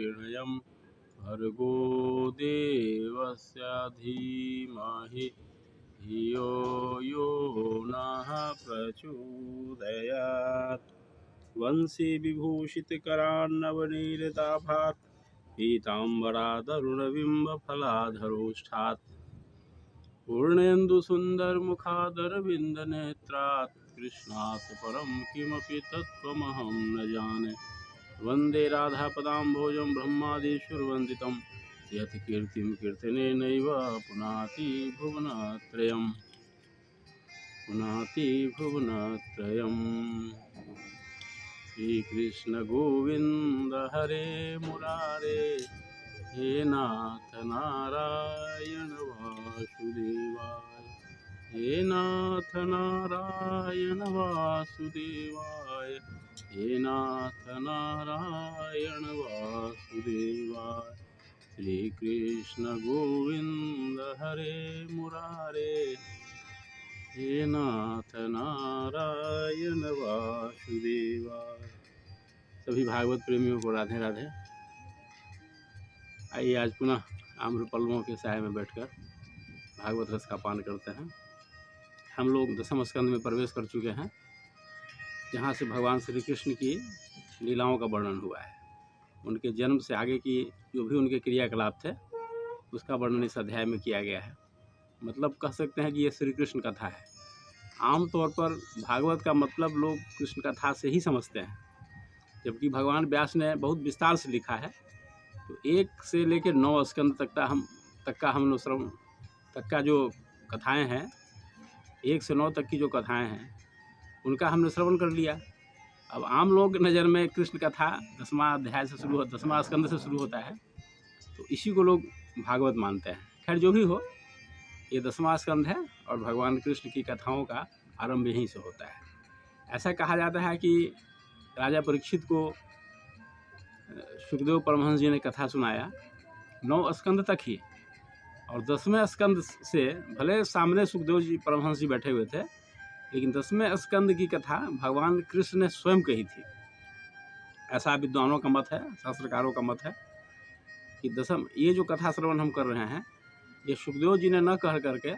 प्रणयं भर्गो देवस्य धीमहि धियो यो नः प्रचोदयात्। वंशी विभूषितकरान्नवनीरदाभात् पीताम्बरादरुणबिम्बफलाधरोष्ठात् पूर्णेन्दुसुन्दरमुखादरविन्दनेत्रात् कृष्णात् परं किमपि तत्त्वमहं न जाने। वन्दे राधापदाम्भोजं ब्रह्मादिषुर्वन्दितं यत् कीर्तिं कीर्तनेनैव पुनाति भुवनत्रयम् श्रीकृष्ण गोविंद हरे मुरारे हे नाथ नारायण वासुदेवाय हे नाथ नारायण वासुदेवाय हे नाथ नारायण वासुदेवाय। श्रीकृष्ण गोविंद हरे मुरारे हे नाथ नारायण वासुदेवाय। सभी भागवत प्रेमियों को राधे राधे। आइए आज पुनः आम्रपल्लवों के साय में बैठकर भागवत रस का पान करते हैं। हम लोग दसम स्कंद में प्रवेश कर चुके हैं, जहाँ से भगवान श्री कृष्ण की लीलाओं का वर्णन हुआ है। उनके जन्म से आगे की जो भी उनके क्रियाकलाप थे उसका वर्णन इस अध्याय में किया गया है। मतलब कह सकते हैं कि ये श्री कृष्ण कथा है। आमतौर पर भागवत का मतलब लोग कृष्ण कथा से ही समझते हैं, जबकि भगवान व्यास ने बहुत विस्तार से लिखा है। तो 1 से लेकर 9 स्कंद तक का हम लोग श्रवण तक का जो कथाएं हैं, 1 से 9 तक की जो कथाएं हैं उनका हमने श्रवण कर लिया। अब आम लोग की नज़र में कृष्ण कथा 10वां अध्याय से शुरू 10वां स्कंद से शुरू होता है, तो इसी को लोग भागवत मानते हैं। खैर जो भी हो, ये 10वां स्कंद है और भगवान कृष्ण की कथाओं का आरंभ यहीं से होता है। ऐसा कहा जाता है कि राजा परीक्षित को सुखदेव परमहंस जी ने कथा सुनाया 9 स्कंद तक ही, और 10वें स्कंद से भले सामने सुखदेव जी परमहंस जी बैठे हुए थे, लेकिन 10वें स्कंद की कथा भगवान कृष्ण ने स्वयं कही थी। ऐसा विद्वानों का मत है, शास्त्रकारों का मत है कि ये जो कथा श्रवण हम कर रहे हैं, ये सुखदेव जी ने न कह करके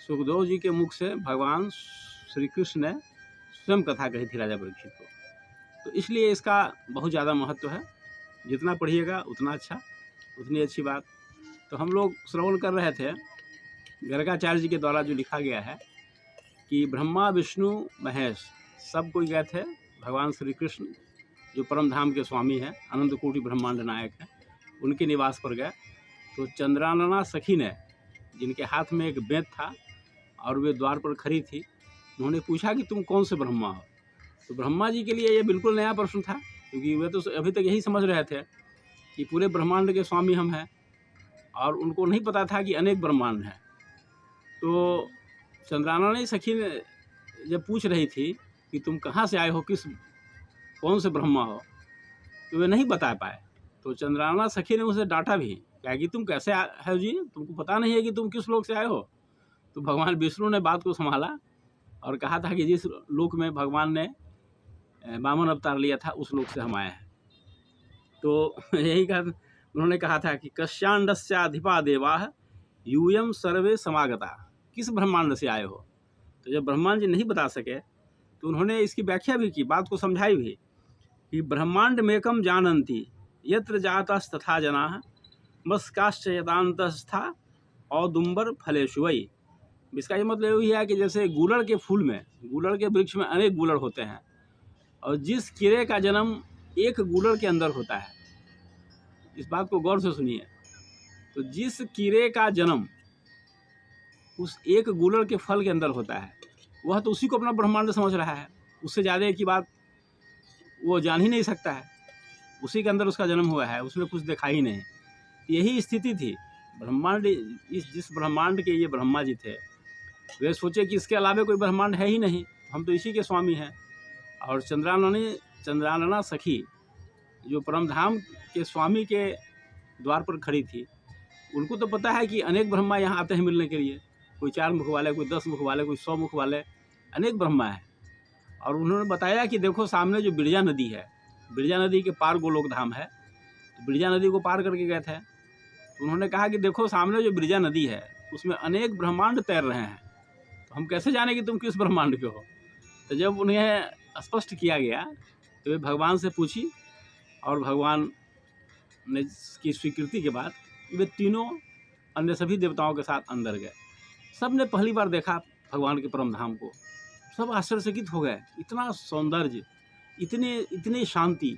सुखदेव जी के मुख से भगवान श्री कृष्ण ने स्वयं कथा कही थी राजा परीक्षित को। तो इसलिए इसका बहुत ज़्यादा महत्व है। जितना पढ़िएगा उतना अच्छा, उतनी अच्छी बात। तो हम लोग श्रवण कर रहे थे गर्गाचार्य जी के द्वारा जो लिखा गया है कि ब्रह्मा विष्णु महेश सब कोई गए थे भगवान श्री कृष्ण जो परम धाम के स्वामी हैं, अनंत कोटि ब्रह्मांड नायक हैं, उनके निवास पर गए। तो चंद्रानना सखी ने, जिनके हाथ में एक बेंत था और वे द्वार पर खड़ी थी, उन्होंने पूछा कि तुम कौन से ब्रह्मा हो। तो ब्रह्मा जी के लिए ये बिल्कुल नया प्रश्न था, क्योंकि वे तो अभी तक यही समझ रहे थे कि पूरे ब्रह्मांड के स्वामी हम हैं, और उनको नहीं पता था कि अनेक ब्रह्मांड हैं। तो चंद्रानना सखी ने जब पूछ रही थी कि तुम कहाँ से आए हो, कौन से ब्रह्मा हो, तो वे नहीं बता पाए। तो चंद्रानना सखी ने उसे डांटा भी, क्या कि तुम कैसे आए जी, तुमको पता नहीं है कि तुम किस लोक से आए हो। तो भगवान विष्णु ने बात को संभाला और कहा था कि जिस लोक में भगवान ने वामन अवतार लिया था उस लोक से हम आए हैं। तो यही उन्होंने कहा था कि कश्याण्डस्याधिपा देवाः यूयम सर्वे समागता, किस ब्रह्मांड से आए हो। तो जब ब्रह्मांड जी नहीं बता सके तो उन्होंने इसकी व्याख्या भी की, बात को समझाई भी कि ब्रह्मांड मेकम जानन्ति यत्र जातस्तथा जनाः मस्काश्च यदान्तस्था औदुम्बर फलेषु वै। इसका ये मतलब यही है कि जैसे गूलड़ के फूल में, गूलड़ के वृक्ष में अनेक गूलड़ होते हैं, और जिस कीड़े का जन्म एक गूलड़ के अंदर होता है, इस बात को गौर से सुनिए, तो जिस कीड़े का जन्म उस एक गूलड़ के फल के अंदर होता है, वह तो उसी को अपना ब्रह्मांड समझ रहा है। उससे ज़्यादा की बात वो जान ही नहीं सकता है। उसी के अंदर उसका जन्म हुआ है, उसने कुछ देखा ही नहीं। यही स्थिति थी ब्रह्मांड। जिस ब्रह्मांड के ये ब्रह्मा जी थे, वे सोचे कि इसके अलावा कोई ब्रह्मांड है ही नहीं, हम तो इसी के स्वामी हैं। और चंद्रानना सखी जो परम धाम के स्वामी के द्वार पर खड़ी थी, उनको तो पता है कि अनेक ब्रह्मा यहाँ आते हैं मिलने के लिए, कोई 4 मुख वाले, कोई 10 मुख वाले, कोई 100 मुख वाले, अनेक ब्रह्मा हैं। और उन्होंने बताया कि देखो सामने जो बिरजा नदी है, बिरजा नदी के पार गोलोक धाम है। तो ब्रिजा नदी को पार करके गए थे। तो उन्होंने कहा कि देखो सामने जो ब्रिजा नदी है उसमें अनेक ब्रह्मांड तैर रहे हैं, तो हम कैसे जाने कि तुम किस ब्रह्मांड के हो। तो जब उन्हें स्पष्ट किया गया तो वे भगवान से पूछी, और भगवान ने इसकी स्वीकृति के बाद वे तीनों अन्य सभी देवताओं के साथ अंदर गए। सब ने पहली बार देखा भगवान के परम धाम को, सब आश्चर्यचकित हो गए। इतना सौंदर्य, इतनी शांति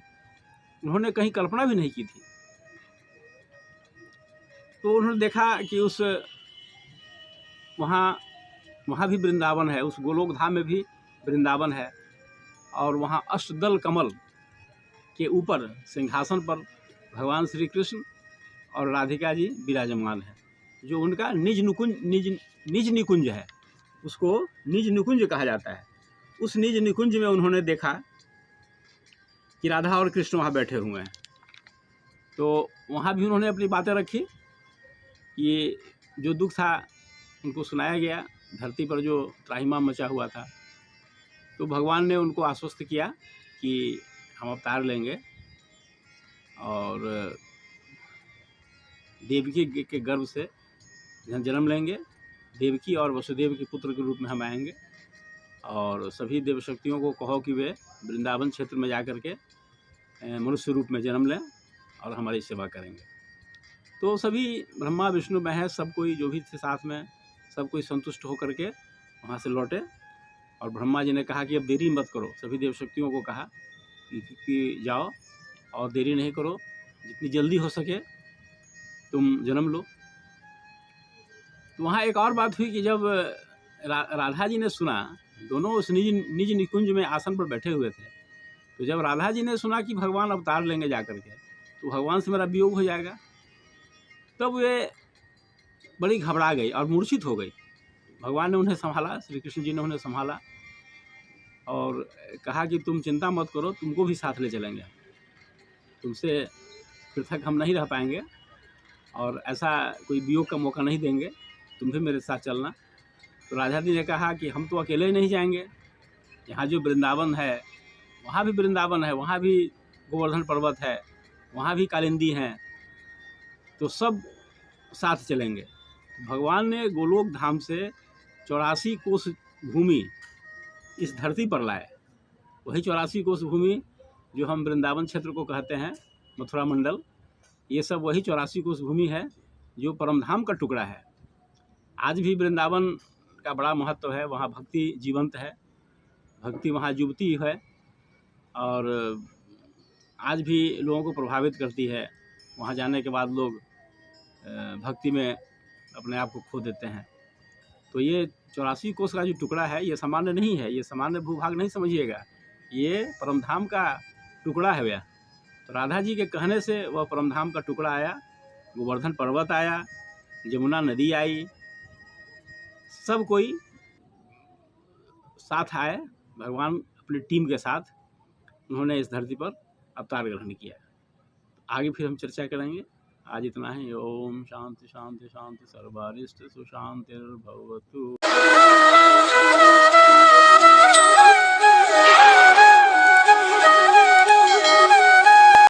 उन्होंने कहीं कल्पना भी नहीं की थी। तो उन्होंने देखा कि उस वहाँ भी वृंदावन है, उस गोलोक धाम में भी वृंदावन है, और वहाँ अष्टदल कमल के ऊपर सिंहासन पर भगवान श्री कृष्ण और राधिका जी विराजमान है, जो उनका निज निकुंज है। उसको निज निकुंज कहा जाता है। उस निज निकुंज में उन्होंने देखा कि राधा और कृष्ण वहाँ बैठे हुए हैं। तो वहाँ भी उन्होंने अपनी बातें रखी। ये जो दुख था उनको सुनाया गया, धरती पर जो त्राहिमाम मचा हुआ था। तो भगवान ने उनको आश्वस्त किया कि हम अवतार लेंगे और देवकी के गर्भ से जन्म लेंगे, देवकी और वसुदेव के पुत्र के रूप में हम आएंगे, और सभी देव शक्तियों को कहो कि वे वृंदावन क्षेत्र में जाकर के मनुष्य रूप में जन्म लें और हमारी सेवा करेंगे। तो सभी ब्रह्मा विष्णु महेश सब कोई जो भी थे साथ में, सब कोई संतुष्ट होकर के वहाँ से लौटे। और ब्रह्मा जी ने कहा कि अब देरी मत करो, सभी देव शक्तियों को कहा कि जाओ और देरी नहीं करो, जितनी जल्दी हो सके तुम जन्म लो। तो वहाँ एक और बात हुई कि जब राधा जी ने सुना, दोनों उस निज निकुंज में आसन पर बैठे हुए थे, तो जब राधा जी ने सुना कि भगवान अवतार लेंगे जाकर के, तो भगवान से मेरा वियोग हो जाएगा, तब वे बड़ी घबरा गई और मूर्छित हो गई। भगवान ने उन्हें संभाला, श्री कृष्ण जी ने उन्हें संभाला और कहा कि तुम चिंता मत करो, तुमको भी साथ ले चलेंगे, तुमसे पृथक हम नहीं रह पाएंगे और ऐसा कोई वियोग का मौका नहीं देंगे, तुम भी मेरे साथ चलना। तो राधा जी ने कहा कि हम तो अकेले ही नहीं जाएंगे, यहाँ जो वृंदावन है वहाँ भी वृंदावन है, वहाँ भी गोवर्धन पर्वत है, वहाँ भी कालिंदी हैं, तो सब साथ चलेंगे। भगवान ने गोलोक धाम से 84 कोस भूमि इस धरती पर लाए। वही 84 कोस भूमि जो हम वृंदावन क्षेत्र को कहते हैं, मथुरा मंडल, ये सब वही 84 कोस भूमि है जो परमधाम का टुकड़ा है। आज भी वृंदावन का बड़ा महत्व है, वहाँ भक्ति जीवंत है, भक्ति वहाँ जुबती है और आज भी लोगों को प्रभावित करती है। वहाँ जाने के बाद लोग भक्ति में अपने आप को खो देते हैं। तो ये 84 कोस का जो टुकड़ा है ये सामान्य नहीं है, ये सामान्य भूभाग नहीं समझिएगा, ये परमधाम का टुकड़ा है भैया। तो राधा जी के कहने से वह परमधाम का टुकड़ा आया, गोवर्धन पर्वत आया, यमुना नदी आई, सब कोई साथ आए, भगवान अपनी टीम के साथ उन्होंने इस धरती पर अवतार ग्रहण किया। आगे फिर हम चर्चा करेंगे, आज इतना ही। ओम शांति शांति शांति सर्वारिष्ट सुशांतिर्भवतु।